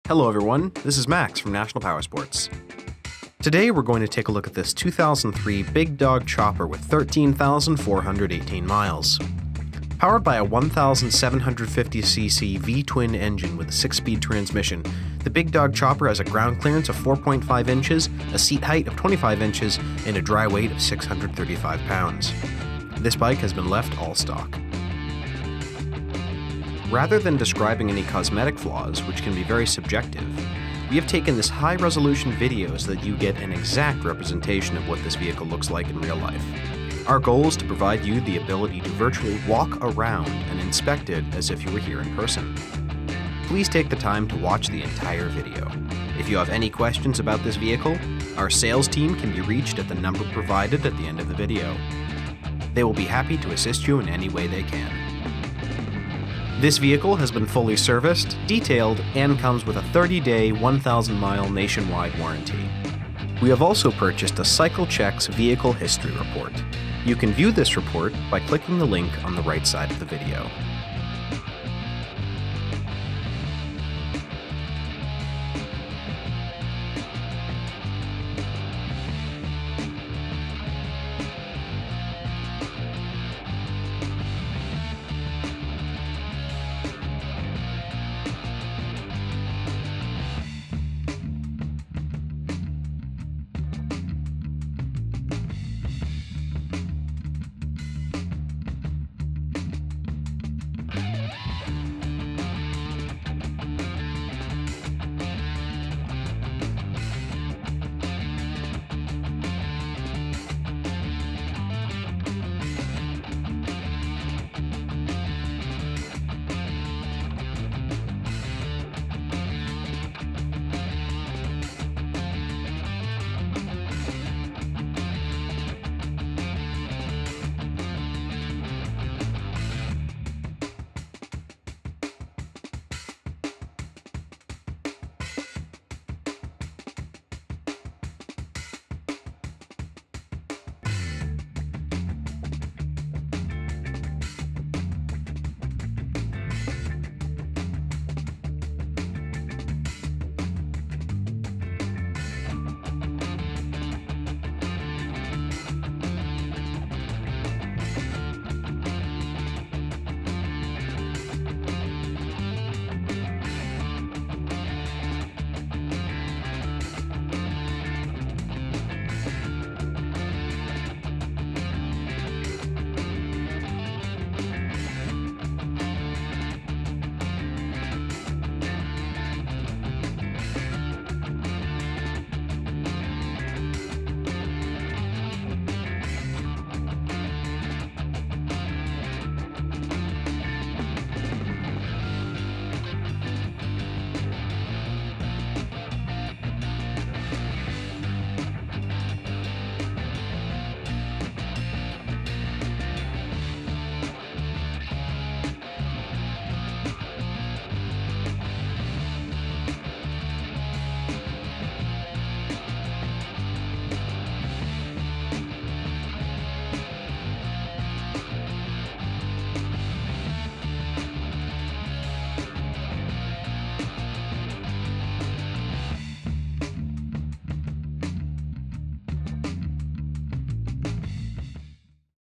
Hello everyone, this is Max from National Powersports. Today we're going to take a look at this 2003 Big Dog Chopper with 13,418 miles. Powered by a 1,750cc V-twin engine with a 6-speed transmission, the Big Dog Chopper has a ground clearance of 4.5 inches, a seat height of 25 inches, and a dry weight of 635 pounds. This bike has been left all stock. Rather than describing any cosmetic flaws, which can be very subjective, we have taken this high-resolution video so that you get an exact representation of what this vehicle looks like in real life. Our goal is to provide you the ability to virtually walk around and inspect it as if you were here in person. Please take the time to watch the entire video. If you have any questions about this vehicle, our sales team can be reached at the number provided at the end of the video. They will be happy to assist you in any way they can. This vehicle has been fully serviced, detailed, and comes with a 30-day, 1,000-mile nationwide warranty. We have also purchased a CycleCheck's Vehicle History Report. You can view this report by clicking the link on the right side of the video.